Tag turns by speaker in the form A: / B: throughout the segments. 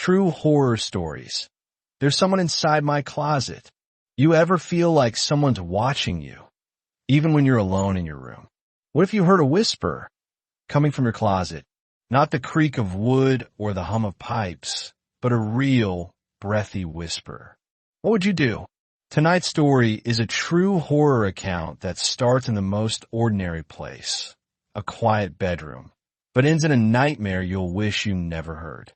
A: true horror stories. There's someone inside my closet. You ever feel like someone's watching you, even when you're alone in your room? What if you heard a whisper coming from your closet? Not the creak of wood or the hum of pipes, but a real, breathy whisper. What would you do? Tonight's story is a true horror account that starts in the most ordinary place, a quiet bedroom, but ends in a nightmare you'll wish you never heard.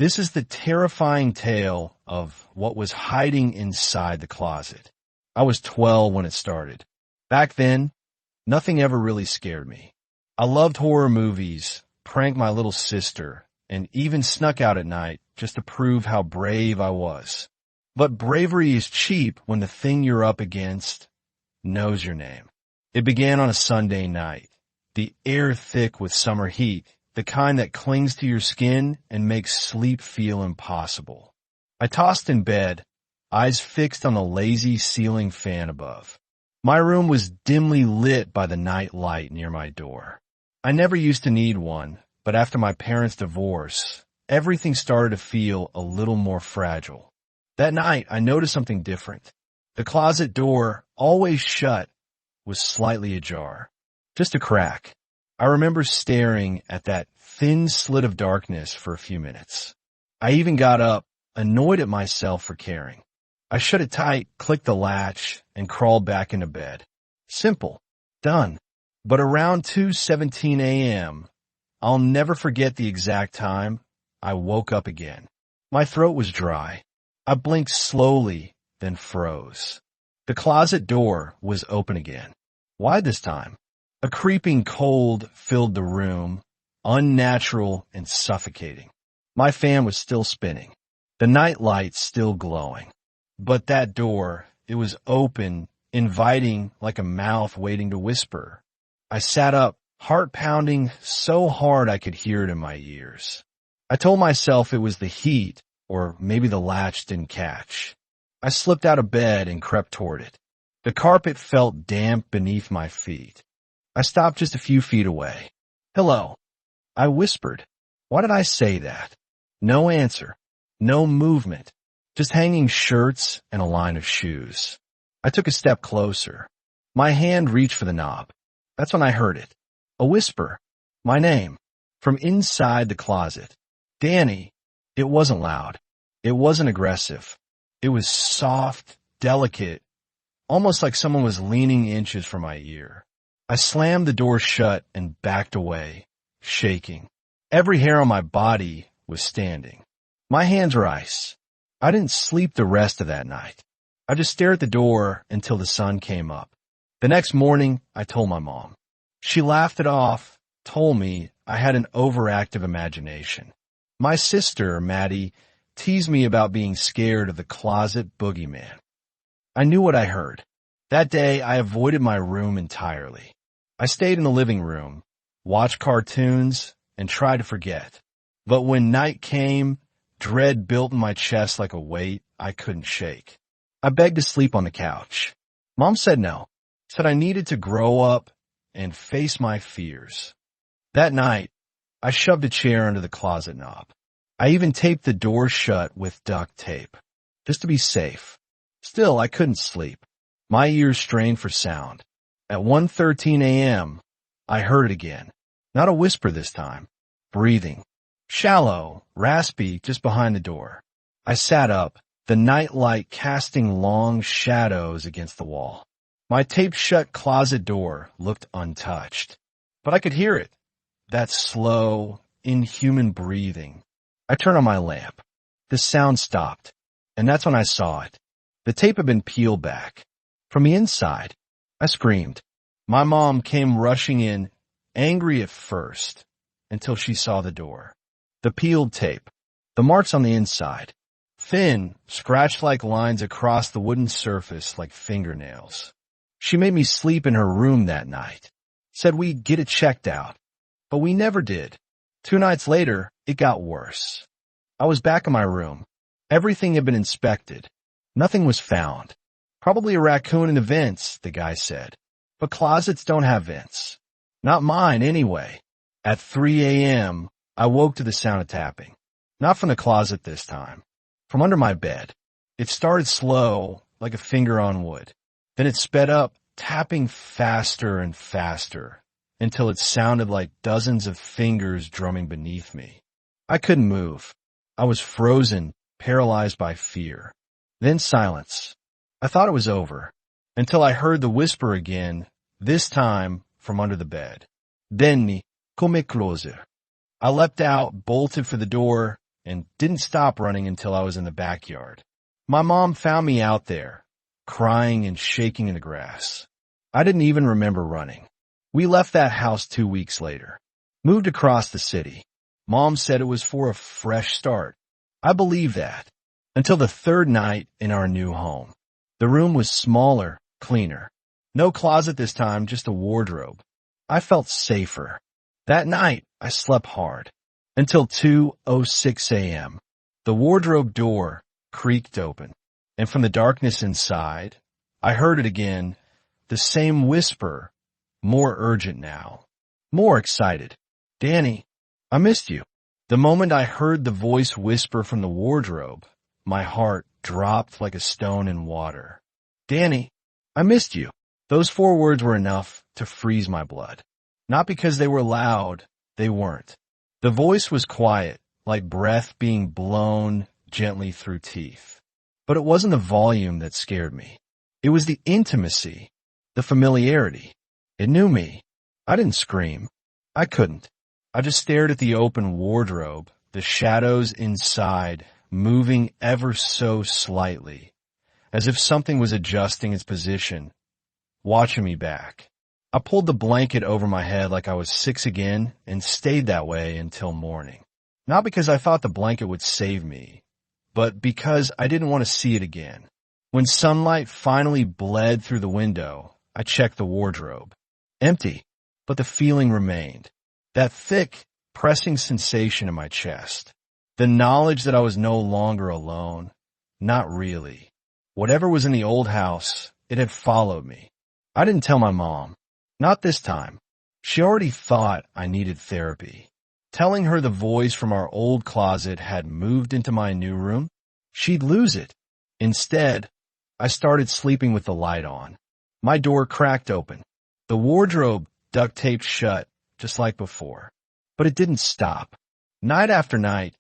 A: This is the terrifying tale of what was hiding inside the closet. I was 12 when it started. Back then, nothing ever really scared me. I loved horror movies, pranked my little sister, and even snuck out at night just to prove how brave I was. But bravery is cheap when the thing you're up against knows your name. It began on a Sunday night. The air thick with summer heat, the kind that clings to your skin and makes sleep feel impossible. I tossed in bed, eyes fixed on the lazy ceiling fan above. My room was dimly lit by the night light near my door. I never used to need one, but after my parents' divorce, everything started to feel a little more fragile. That night, I noticed something different. The closet door, always shut, was slightly ajar. Just a crack. I remember staring at that thin slit of darkness for a few minutes. I even got up, annoyed at myself for caring. I shut it tight, clicked the latch, and crawled back into bed. Simple. Done. But around 2:17 a.m., I'll never forget the exact time, I woke up again. My throat was dry. I blinked slowly, then froze. The closet door was open again. Why this time? A creeping cold filled the room, unnatural and suffocating. My fan was still spinning, the night light still glowing. But that door, it was open, inviting like a mouth waiting to whisper. I sat up, heart pounding so hard I could hear it in my ears. I told myself it was the heat, or maybe the latch didn't catch. I slipped out of bed and crept toward it. The carpet felt damp beneath my feet. I stopped just a few feet away. "Hello," I whispered. Why did I say that? No answer. No movement. Just hanging shirts and a line of shoes. I took a step closer. My hand reached for the knob. That's when I heard it. A whisper. My name. From inside the closet. Danny. It wasn't loud. It wasn't aggressive. It was soft, delicate, almost like someone was leaning inches from my ear. I slammed the door shut and backed away, shaking. Every hair on my body was standing. My hands were ice. I didn't sleep the rest of that night. I just stared at the door until the sun came up. The next morning, I told my mom. She laughed it off, told me I had an overactive imagination. My sister, Maddie, teased me about being scared of the closet boogeyman. I knew what I heard. That day, I avoided my room entirely. I stayed in the living room, watched cartoons, and tried to forget. But when night came, dread built in my chest like a weight I couldn't shake. I begged to sleep on the couch. Mom said no, said I needed to grow up and face my fears. That night, I shoved a chair under the closet knob. I even taped the door shut with duct tape, just to be safe. Still, I couldn't sleep. My ears strained for sound. At 1:13 a.m., I heard it again. Not a whisper this time. Breathing. Shallow, raspy, just behind the door. I sat up, the night light casting long shadows against the wall. My taped-shut closet door looked untouched. But I could hear it. That slow, inhuman breathing. I turned on my lamp. The sound stopped, and that's when I saw it. The tape had been peeled back. From the inside, I screamed. My mom came rushing in, angry at first, until she saw the door. The peeled tape, the marks on the inside, thin, scratch-like lines across the wooden surface like fingernails. She made me sleep in her room that night, said we'd get it checked out, but we never did. 2 nights later, it got worse. I was back in my room. Everything had been inspected. Nothing was found. Probably a raccoon in the vents, the guy said. But closets don't have vents. Not mine, anyway. At 3 a.m., I woke to the sound of tapping. Not from the closet this time. From under my bed. It started slow, like a finger on wood. Then it sped up, tapping faster and faster, until it sounded like dozens of fingers drumming beneath me. I couldn't move. I was frozen, paralyzed by fear. Then silence. I thought it was over, until I heard the whisper again, this time from under the bed. Denny, come closer. I leapt out, bolted for the door, and didn't stop running until I was in the backyard. My mom found me out there, crying and shaking in the grass. I didn't even remember running. We left that house 2 weeks later. Moved across the city. Mom said it was for a fresh start. I believed that. Until the third night in our new home. The room was smaller, cleaner. No closet this time, just a wardrobe. I felt safer. That night, I slept hard. Until 2:06 a.m. The wardrobe door creaked open, and from the darkness inside, I heard it again, the same whisper, more urgent now, more excited. Danny, I missed you. The moment I heard the voice whisper from the wardrobe, my heart dropped like a stone in water. Danny, I missed you. Those 4 words were enough to freeze my blood. Not because they were loud, they weren't. The voice was quiet, like breath being blown gently through teeth. But it wasn't the volume that scared me. It was the intimacy, the familiarity. It knew me. I didn't scream. I couldn't. I just stared at the open wardrobe, the shadows inside moving ever so slightly, as if something was adjusting its position, watching me back. I pulled the blanket over my head like I was 6 again and stayed that way until morning. Not because I thought the blanket would save me, but because I didn't want to see it again. When sunlight finally bled through the window, I checked the wardrobe. Empty, but the feeling remained. That thick, pressing sensation in my chest. The knowledge that I was no longer alone. Not really. Whatever was in the old house, it had followed me. I didn't tell my mom. Not this time. She already thought I needed therapy. Telling her the voice from our old closet had moved into my new room, she'd lose it. Instead, I started sleeping with the light on. My door cracked open. The wardrobe duct-taped shut, just like before. But it didn't stop. Night after night,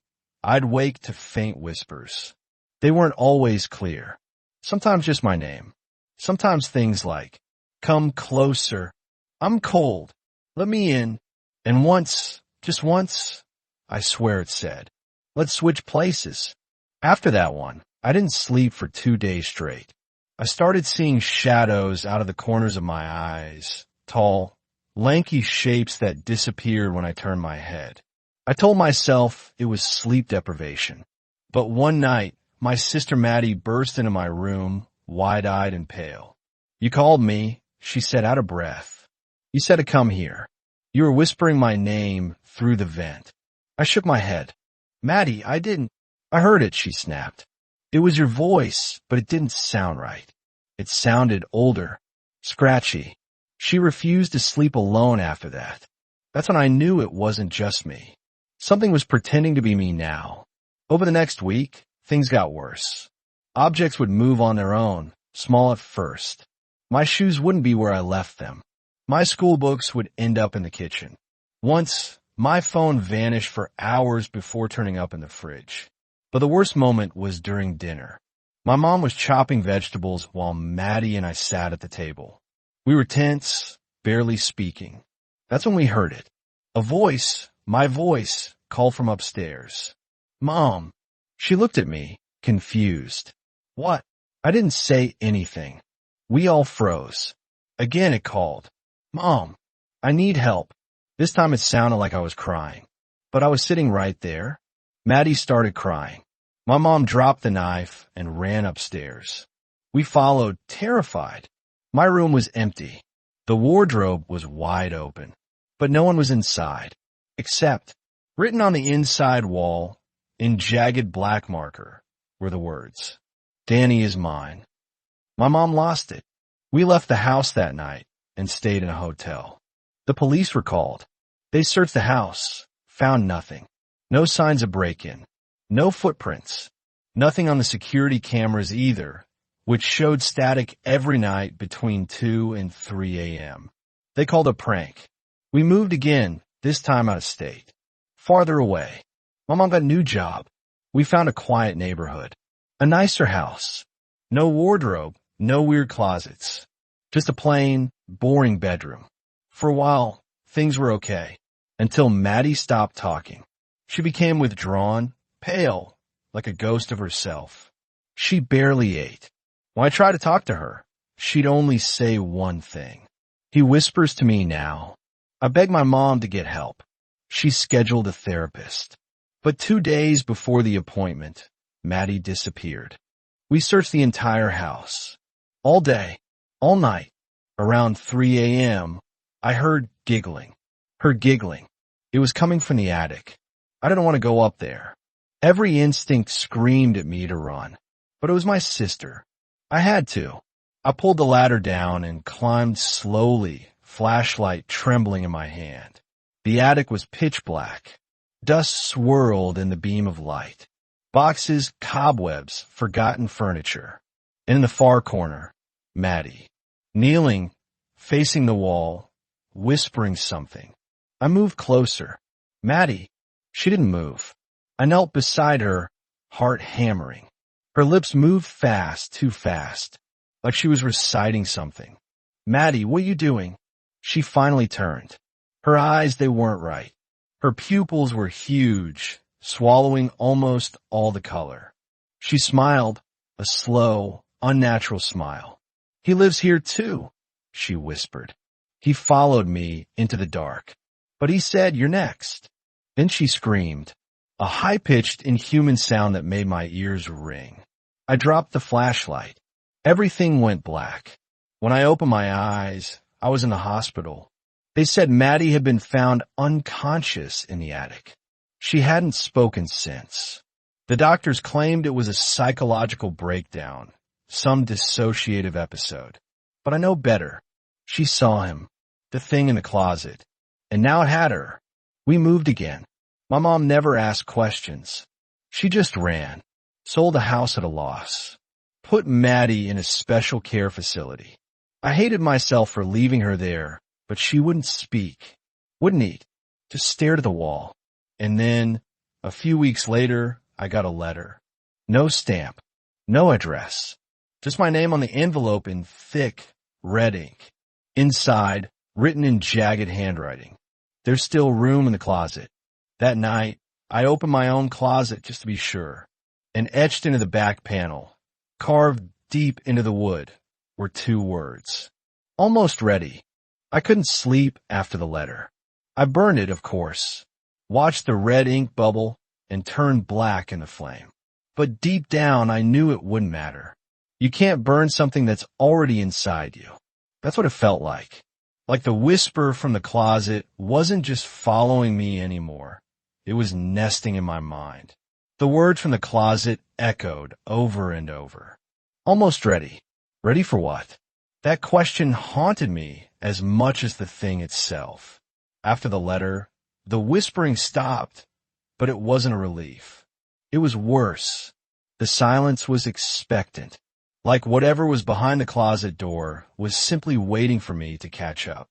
A: I'd wake to faint whispers. They weren't always clear. Sometimes just my name. Sometimes things like, "Come closer. I'm cold. Let me in." And once, just once, I swear it said, "Let's switch places." After that one, I didn't sleep for 2 days straight. I started seeing shadows out of the corners of my eyes, tall, lanky shapes that disappeared when I turned my head. I told myself it was sleep deprivation. But one night, my sister Maddie burst into my room, wide-eyed and pale. "You called me," she said, out of breath. "You said to come here. You were whispering my name through the vent." I shook my head. "Maddie, I didn't." "I heard it," she snapped. "It was your voice, but it didn't sound right. It sounded older, scratchy." She refused to sleep alone after that. That's when I knew it wasn't just me. Something was pretending to be me now. Over the next week, things got worse. Objects would move on their own, small at first. My shoes wouldn't be where I left them. My school books would end up in the kitchen. Once, my phone vanished for hours before turning up in the fridge. But the worst moment was during dinner. My mom was chopping vegetables while Maddie and I sat at the table. We were tense, barely speaking. That's when we heard it. A voice, my voice, called from upstairs. "Mom." She looked at me, confused. "What?" I didn't say anything. We all froze. Again it called. "Mom, I need help." This time it sounded like I was crying. But I was sitting right there. Maddie started crying. My mom dropped the knife and ran upstairs. We followed, terrified. My room was empty. The wardrobe was wide open. But no one was inside. Except, written on the inside wall, in jagged black marker, were the words, "Danny is mine." My mom lost it. We left the house that night and stayed in a hotel. The police were called. They searched the house, found nothing. No signs of break-in. No footprints. Nothing on the security cameras either, which showed static every night between 2 and 3 a.m. They called a prank. We moved again, this time out of state. Farther away. My mom got a new job. We found a quiet neighborhood. A nicer house. No wardrobe, no weird closets. Just a plain, boring bedroom. For a while, things were okay. Until Maddie stopped talking. She became withdrawn, pale, like a ghost of herself. She barely ate. When I tried to talk to her, she'd only say one thing. He whispers to me now. I beg my mom to get help. She scheduled a therapist. But 2 days before the appointment, Maddie disappeared. We searched the entire house. All day, all night. Around 3 a.m., I heard giggling. Her giggling. It was coming from the attic. I didn't want to go up there. Every instinct screamed at me to run. But it was my sister. I had to. I pulled the ladder down and climbed slowly, flashlight trembling in my hand. The attic was pitch black. Dust swirled in the beam of light. Boxes, cobwebs, forgotten furniture. And in the far corner, Maddie. Kneeling, facing the wall, whispering something. I moved closer. Maddie. She didn't move. I knelt beside her, heart hammering. Her lips moved fast, too fast, like she was reciting something. Maddie, what are you doing? She finally turned. Her eyes, they weren't right. Her pupils were huge, swallowing almost all the color. She smiled, a slow, unnatural smile. He lives here too, she whispered. He followed me into the dark. But he said, you're next. Then she screamed, a high-pitched, inhuman sound that made my ears ring. I dropped the flashlight. Everything went black. When I opened my eyes, I was in the hospital. They said Maddie had been found unconscious in the attic. She hadn't spoken since. The doctors claimed it was a psychological breakdown, some dissociative episode. But I know better. She saw him, the thing in the closet, and now it had her. We moved again. My mom never asked questions. She just ran, sold a house at a loss, put Maddie in a special care facility. I hated myself for leaving her there, but she wouldn't speak, wouldn't eat, just stared at the wall. And then, a few weeks later, I got a letter. No stamp, no address, just my name on the envelope in thick, red ink. Inside, written in jagged handwriting. There's still room in the closet. That night, I opened my own closet just to be sure, and etched into the back panel, carved deep into the wood, were 2 words. Almost ready. I couldn't sleep after the letter. I burned it, of course, watched the red ink bubble, and turn black in the flame. But deep down, I knew it wouldn't matter. You can't burn something that's already inside you. That's what it felt like. Like the whisper from the closet wasn't just following me anymore. It was nesting in my mind. The words from the closet echoed over and over. Almost ready. Ready for what? That question haunted me as much as the thing itself. After the letter, the whispering stopped, but it wasn't a relief. It was worse. The silence was expectant, like whatever was behind the closet door was simply waiting for me to catch up,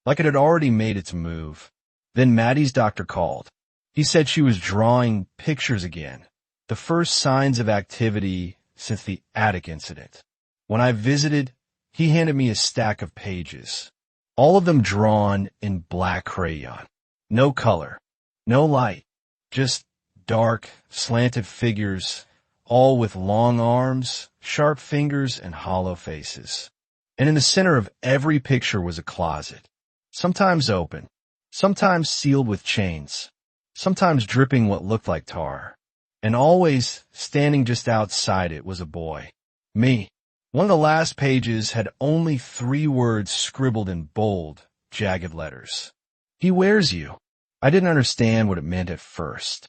A: like it had already made its move. Then Maddie's doctor called. He said she was drawing pictures again, the first signs of activity since the attic incident. When I visited, he handed me a stack of pages, all of them drawn in black crayon. No color, no light, just dark, slanted figures, all with long arms, sharp fingers, and hollow faces. And in the center of every picture was a closet, sometimes open, sometimes sealed with chains, sometimes dripping what looked like tar. And always, standing just outside it, was a boy. Me. One of the last pages had only 3 words scribbled in bold, jagged letters. He wears you. I didn't understand what it meant at first.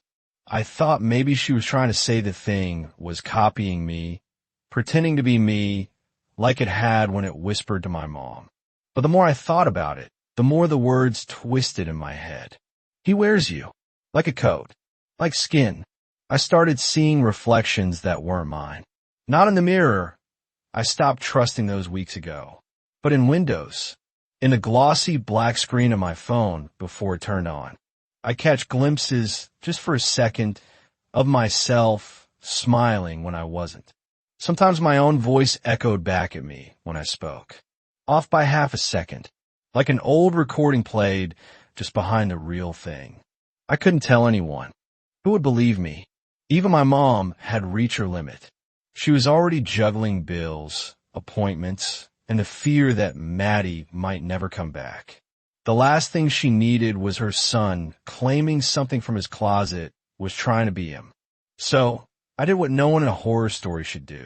A: I thought maybe she was trying to say the thing was copying me, pretending to be me, like it had when it whispered to my mom. But the more I thought about it, the more the words twisted in my head. He wears you, like a coat, like skin, I started seeing reflections that weren't mine. Not in the mirror. I stopped trusting those weeks ago. But in windows. In the glossy black screen of my phone before it turned on. I catch glimpses, just for a second, of myself smiling when I wasn't. Sometimes my own voice echoed back at me when I spoke. Off by half a second. Like an old recording played just behind the real thing. I couldn't tell anyone. Who would believe me? Even my mom had reached her limit. She was already juggling bills, appointments, and the fear that Maddie might never come back. The last thing she needed was her son claiming something from his closet was trying to be him. So, I did what no one in a horror story should do.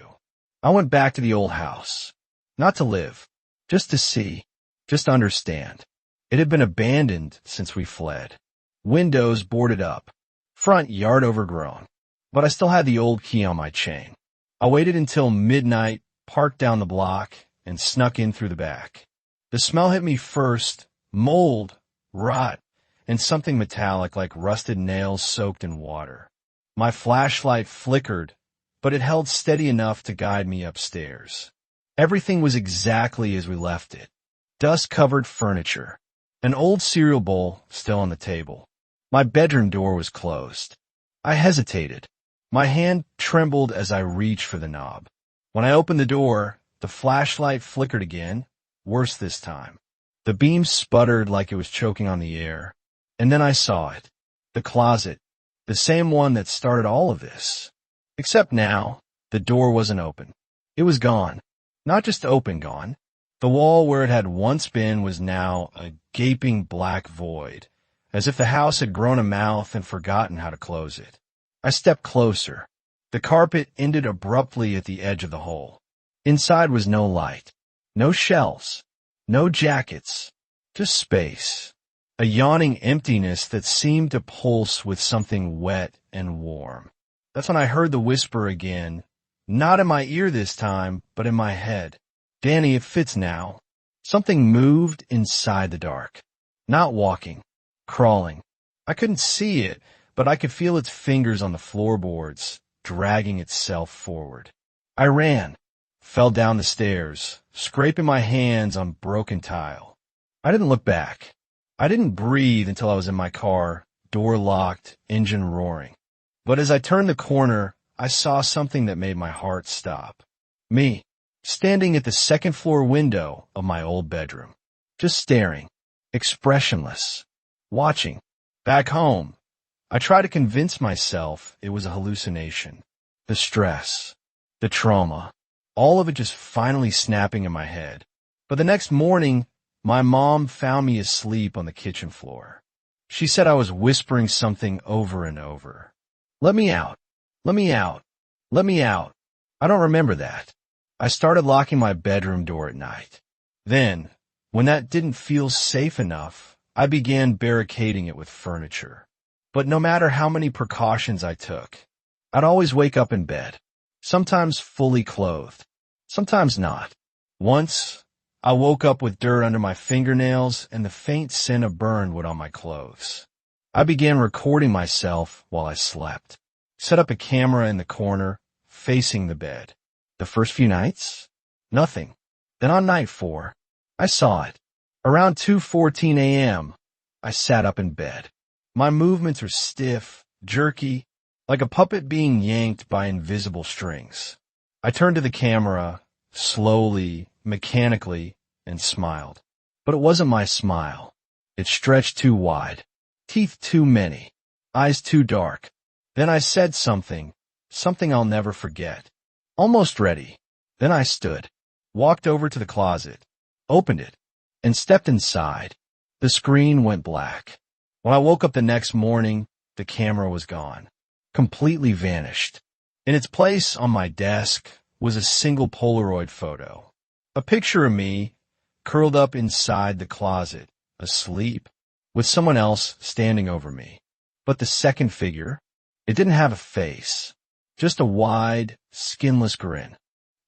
A: I went back to the old house. Not to live. Just to see. Just to understand. It had been abandoned since we fled. Windows boarded up. Front yard overgrown. But I still had the old key on my chain. I waited until midnight, parked down the block, and snuck in through the back. The smell hit me first, mold, rot, and something metallic like rusted nails soaked in water. My flashlight flickered, but it held steady enough to guide me upstairs. Everything was exactly as we left it. Dust-covered furniture. An old cereal bowl still on the table. My bedroom door was closed. I hesitated. My hand trembled as I reached for the knob. When I opened the door, the flashlight flickered again, worse this time. The beam sputtered like it was choking on the air. And then I saw it. The closet. The same one that started all of this. Except now, the door wasn't open. It was gone. Not just open gone. The wall where it had once been was now a gaping black void, as if the house had grown a mouth and forgotten how to close it. I stepped closer. The carpet ended abruptly at the edge of the hole. Inside was no light. No shelves. No jackets. Just space. A yawning emptiness that seemed to pulse with something wet and warm. That's when I heard the whisper again, not in my ear this time, but in my head. Danny, it fits now. Something moved inside the dark. Not walking. Crawling. I couldn't see it, but I could feel its fingers on the floorboards, dragging itself forward. I ran. Fell down the stairs, scraping my hands on broken tile. I didn't look back. I didn't breathe until I was in my car, door locked, engine roaring. But as I turned the corner, I saw something that made my heart stop. Me, standing at the second floor window of my old bedroom. Just staring, expressionless, watching. Back home, I tried to convince myself it was a hallucination. The stress, the trauma, all of it just finally snapping in my head. But the next morning, my mom found me asleep on the kitchen floor. She said I was whispering something over and over. Let me out. Let me out. Let me out. I don't remember that. I started locking my bedroom door at night. Then, when that didn't feel safe enough, I began barricading it with furniture. But no matter how many precautions I took, I'd always wake up in bed, sometimes fully clothed, sometimes not. Once, I woke up with dirt under my fingernails and the faint scent of burned wood on my clothes. I began recording myself while I slept. Set up a camera in the corner, facing the bed. The first few nights, nothing. Then on night 4, I saw it. Around 2:14 a.m., I sat up in bed. My movements were stiff, jerky, like a puppet being yanked by invisible strings. I turned to the camera, slowly, mechanically, and smiled. But it wasn't my smile. It stretched too wide, teeth too many, eyes too dark. Then I said something I'll never forget. Almost ready. Then I stood, walked over to the closet, opened it, and stepped inside. The screen went black. When I woke up the next morning, the camera was gone. Completely vanished. In its place on my desk was a single Polaroid photo. A picture of me, curled up inside the closet, asleep, with someone else standing over me. But the second figure, it didn't have a face, just a wide, skinless grin.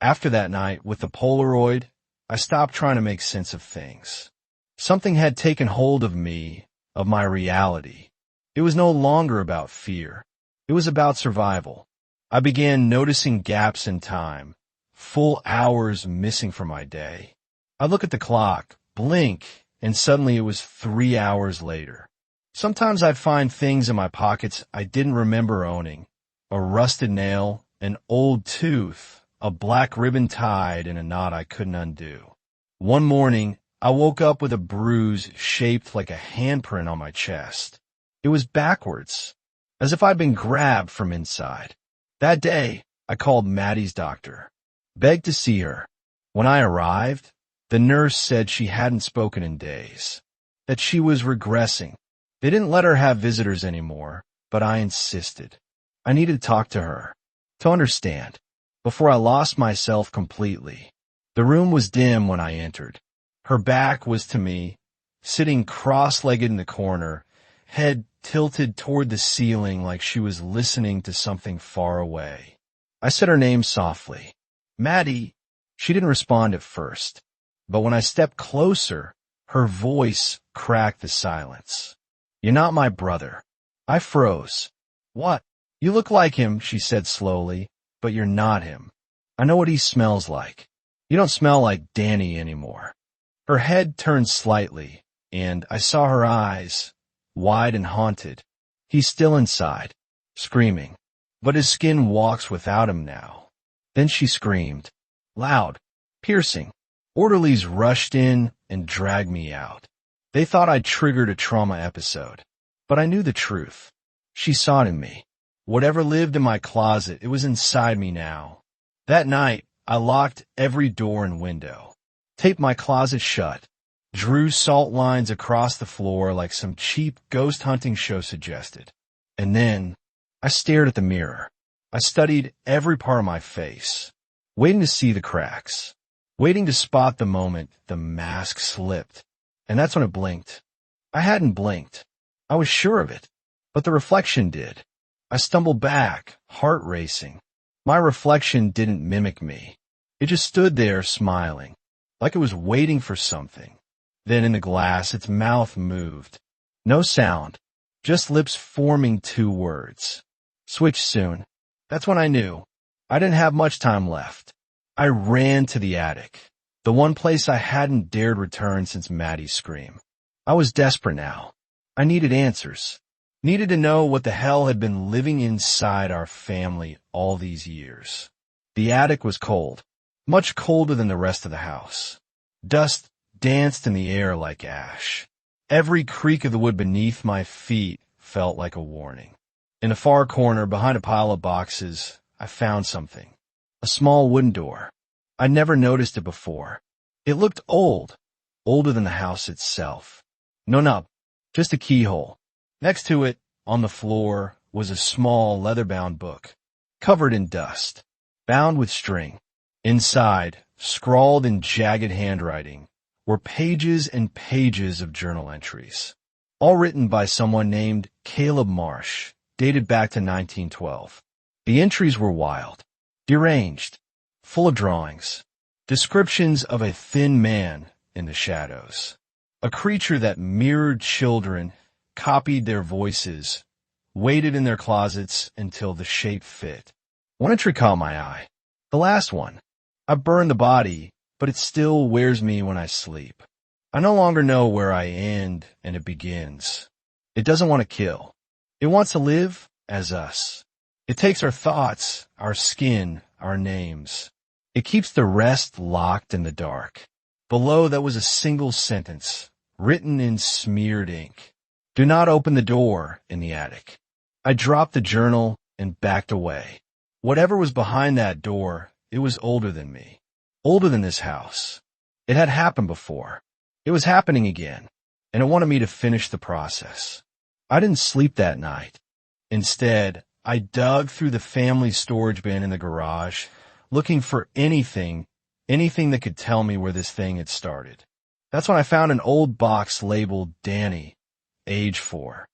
A: After that night, with the Polaroid, I stopped trying to make sense of things. Something had taken hold of me, of my reality. It was no longer about fear. It was about survival. I began noticing gaps in time, full hours missing from my day. I'd look at the clock, blink, and suddenly it was 3 hours later. Sometimes I'd find things in my pockets I didn't remember owning. A rusted nail, an old tooth, a black ribbon tied in a knot I couldn't undo. One morning, I woke up with a bruise shaped like a handprint on my chest. It was backwards, as if I'd been grabbed from inside. That day, I called Maddie's doctor, begged to see her. When I arrived, the nurse said she hadn't spoken in days, that she was regressing. They didn't let her have visitors anymore, but I insisted. I needed to talk to her, to understand, before I lost myself completely. The room was dim when I entered. Her back was to me, sitting cross-legged in the corner, head tilted toward the ceiling like she was listening to something far away. I said her name softly. Maddie. She didn't respond at first, but when I stepped closer, her voice cracked the silence. You're not my brother. I froze. What? You look like him, she said slowly, but you're not him. I know what he smells like. You don't smell like Danny anymore. Her head turned slightly, and I saw her eyes, wide and haunted. He's still inside, screaming, but his skin walks without him now. Then she screamed, loud, piercing. Orderlies rushed in and dragged me out. They thought I'd triggered a trauma episode, but I knew the truth. She saw it in me. Whatever lived in my closet, it was inside me now. That night, I locked every door and window, taped my closet shut, drew salt lines across the floor like some cheap ghost hunting show suggested. And then, I stared at the mirror. I studied every part of my face, waiting to see the cracks, waiting to spot the moment the mask slipped. And that's when it blinked. I hadn't blinked. I was sure of it, but the reflection did. I stumbled back, heart racing. My reflection didn't mimic me. It just stood there smiling, like it was waiting for something. Then in the glass, its mouth moved. No sound, just lips forming 2 words. Switch soon. That's when I knew. I didn't have much time left. I ran to the attic, the one place I hadn't dared return since Maddie's scream. I was desperate now. I needed answers. Needed to know what the hell had been living inside our family all these years. The attic was cold, much colder than the rest of the house. Dust danced in the air like ash. Every creak of the wood beneath my feet felt like a warning. In a far corner, behind a pile of boxes, I found something. A small wooden door. I'd never noticed it before. It looked old, older than the house itself. No knob, just a keyhole. Next to it, on the floor, was a small leather-bound book, covered in dust, bound with string. Inside, scrawled in jagged handwriting, were pages and pages of journal entries, all written by someone named Caleb Marsh, dated back to 1912. The entries were wild, deranged, full of drawings, descriptions of a thin man in the shadows, a creature that mirrored children, copied their voices, waited in their closets until the shape fit. One entry caught my eye. The last one. I burned the body, but it still wears me when I sleep. I no longer know where I end and it begins. It doesn't want to kill. It wants to live as us. It takes our thoughts, our skin, our names. It keeps the rest locked in the dark. Below that was a single sentence, written in smeared ink. Do not open the door in the attic. I dropped the journal and backed away. Whatever was behind that door, it was older than me. Older than this house. It had happened before. It was happening again, and it wanted me to finish the process. I didn't sleep that night. Instead, I dug through the family storage bin in the garage, looking for anything that could tell me where this thing had started. That's when I found an old box labeled Danny, age 4.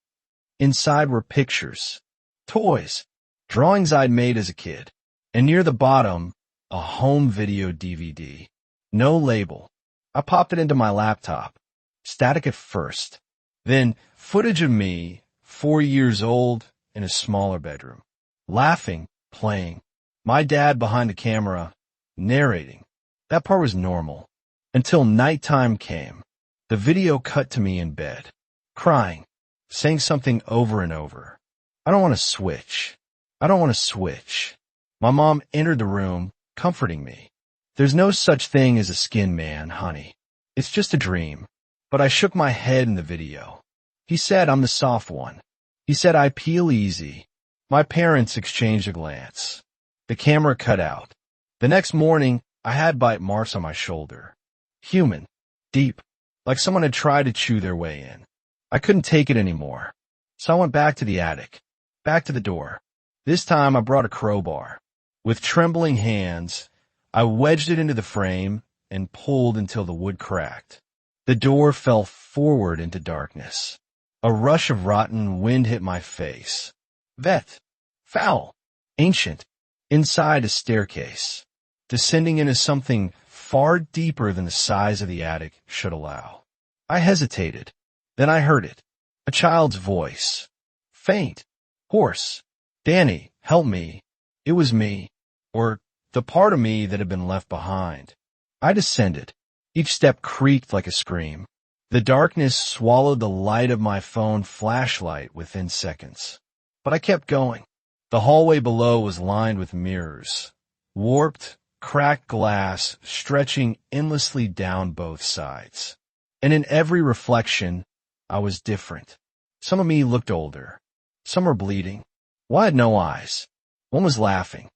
A: Inside were pictures, toys, drawings I'd made as a kid, and near the bottom, a home video DVD. No label. I popped it into my laptop. Static at first. Then footage of me, 4 years old, in a smaller bedroom, laughing, playing. My dad behind the camera, narrating. That part was normal. Until nighttime came. The video cut to me in bed, crying, saying something over and over. I don't want to switch. I don't want to switch. My mom entered the room, comforting me. There's no such thing as a skin man, honey. It's just a dream. But I shook my head in the video. He said I'm the soft one. He said I peel easy. My parents exchanged a glance. The camera cut out. The next morning, I had bite marks on my shoulder. Human. Deep. Like someone had tried to chew their way in. I couldn't take it anymore. So I went back to the attic. Back to the door. This time I brought a crowbar. With trembling hands, I wedged it into the frame and pulled until the wood cracked. The door fell forward into darkness. A rush of rotten wind hit my face. Vet. Foul. Ancient. Inside a staircase. Descending into something far deeper than the size of the attic should allow. I hesitated. Then I heard it. A child's voice. Faint. Hoarse. Danny, help me. It was me. Or the part of me that had been left behind. I descended. Each step creaked like a scream. The darkness swallowed the light of my phone flashlight within seconds. But I kept going. The hallway below was lined with mirrors. Warped, cracked glass stretching endlessly down both sides. And in every reflection, I was different. Some of me looked older. Some were bleeding. One had no eyes. One was laughing.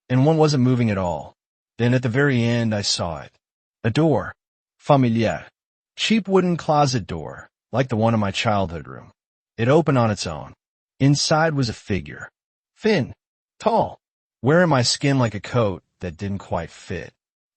A: And one wasn't moving at all. Then at the very end, I saw it. A door. Familiar. Cheap wooden closet door, like the one in my childhood room. It opened on its own. Inside was a figure. Thin. Tall. Wearing my skin like a coat that didn't quite fit.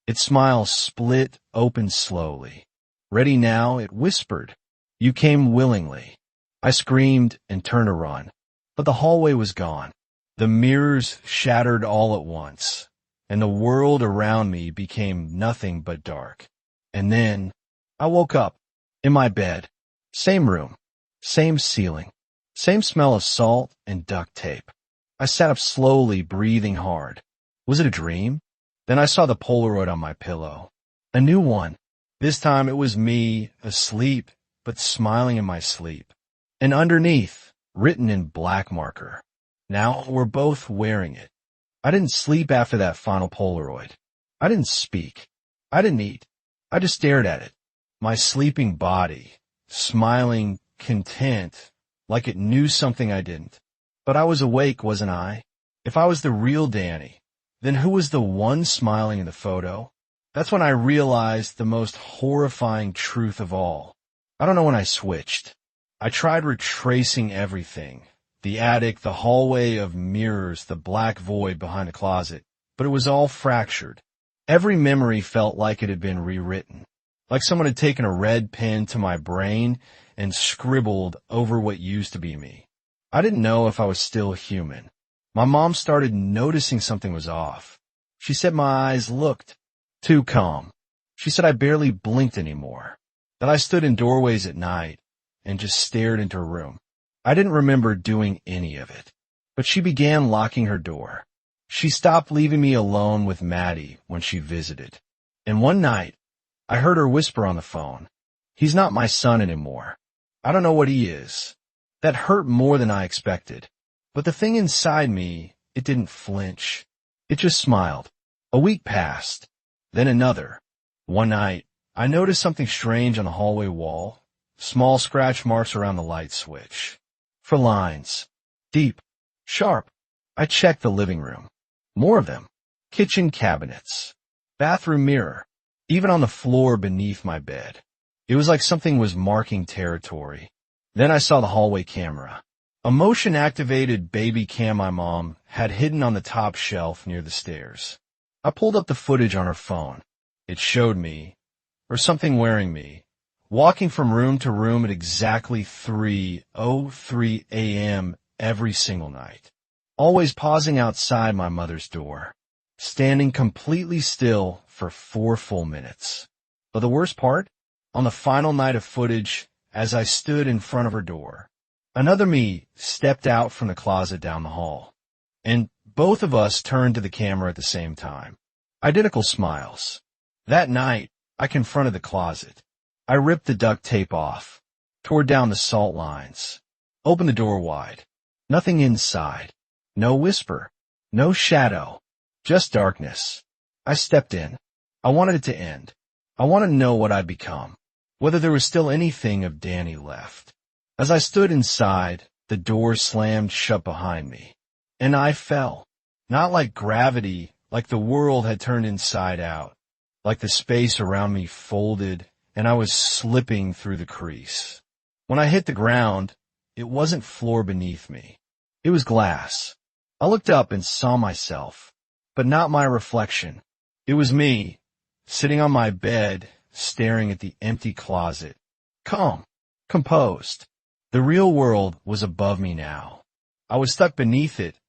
A: Its smile split open slowly. Ready now, it whispered. You came willingly. I screamed and turned to run. But the hallway was gone. The mirrors shattered all at once, and the world around me became nothing but dark. And then I woke up in my bed. Same room, same ceiling, same smell of salt and duct tape. I sat up slowly, breathing hard. Was it a dream? Then I saw the Polaroid on my pillow. A new one. This time it was me, asleep, but smiling in my sleep. And underneath, written in black marker. Now we're both wearing it. I didn't sleep after that final Polaroid. I didn't speak. I didn't eat. I just stared at it. My sleeping body, smiling, content, like it knew something I didn't. But I was awake, wasn't I? If I was the real Danny, then who was the one smiling in the photo? That's when I realized the most horrifying truth of all. I don't know when I switched. I tried retracing everything. The attic, the hallway of mirrors, the black void behind the closet. But it was all fractured. Every memory felt like it had been rewritten. Like someone had taken a red pen to my brain and scribbled over what used to be me. I didn't know if I was still human. My mom started noticing something was off. She said my eyes looked too calm. She said I barely blinked anymore. That I stood in doorways at night and just stared into a room. I didn't remember doing any of it. But she began locking her door. She stopped leaving me alone with Maddie when she visited. And one night, I heard her whisper on the phone, "He's not my son anymore. I don't know what he is." That hurt more than I expected. But the thing inside me, it didn't flinch. It just smiled. A week passed. Then another. One night, I noticed something strange on the hallway wall. Small scratch marks around the light switch. For lines. Deep. Sharp. I checked the living room. More of them. Kitchen cabinets. Bathroom mirror. Even on the floor beneath my bed. It was like something was marking territory. Then I saw the hallway camera. A motion-activated baby cam my mom had hidden on the top shelf near the stairs. I pulled up the footage on her phone. It showed me, or something wearing me, walking from room to room at exactly 3:03 a.m. every single night. Always pausing outside my mother's door. Standing completely still for 4 full minutes. But the worst part? On the final night of footage, as I stood in front of her door, Another me stepped out from the closet down the hall, and both of us turned to the camera at the same time. Identical smiles. That night, I confronted the closet. I ripped the duct tape off, tore down the salt lines, opened the door wide. Nothing inside. No whisper. No shadow. Just darkness. I stepped in. I wanted it to end. I wanted to know what I'd become, whether there was still anything of Danny left. As I stood inside, the door slammed shut behind me, and I fell. Not like gravity, like the world had turned inside out, like the space around me folded, and I was slipping through the crease. When I hit the ground, it wasn't floor beneath me. It was glass. I looked up and saw myself, but not my reflection. It was me, sitting on my bed, staring at the empty closet, calm, composed. The real world was above me now. I was stuck beneath it,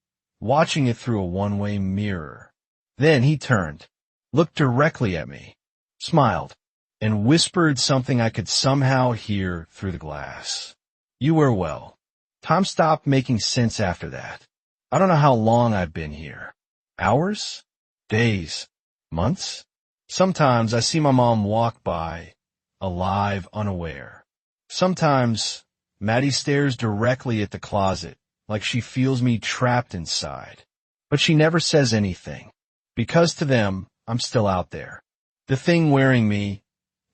A: watching it through a one-way mirror. Then he turned, looked directly at me, smiled, and whispered something I could somehow hear through the glass. You were well. Time stopped making sense after that. I don't know how long I've been here. Hours? Days? Months? Sometimes I see my mom walk by, alive, unaware. Sometimes Maddie stares directly at the closet, like she feels me trapped inside. But she never says anything, because to them, I'm still out there. The thing wearing me,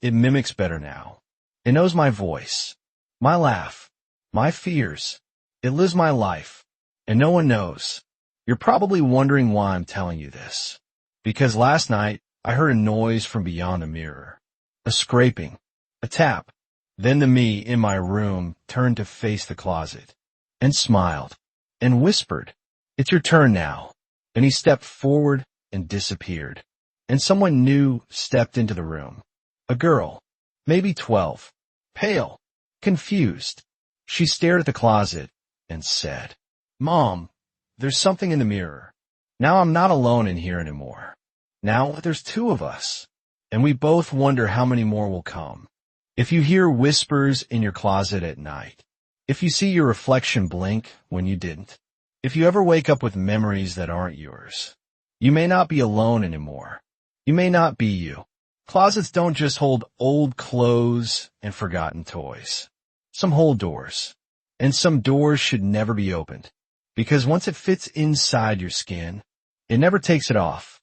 A: it mimics better now. It knows my voice, my laugh, my fears. It lives my life, and no one knows. You're probably wondering why I'm telling you this. Because last night, I heard a noise from beyond the mirror. A scraping, a tap. Then the me in my room turned to face the closet, and smiled, and whispered, "It's your turn now." And he stepped forward and disappeared. And someone new stepped into the room. A girl, maybe 12, pale, confused. She stared at the closet and said, "Mom, there's something in the mirror. Now I'm not alone in here anymore. Now there's two of us, and we both wonder how many more will come." If you hear whispers in your closet at night, if you see your reflection blink when you didn't, if you ever wake up with memories that aren't yours, you may not be alone anymore. You may not be you. Closets don't just hold old clothes and forgotten toys. Some hold doors, and some doors should never be opened, because once it fits inside your skin, it never takes it off.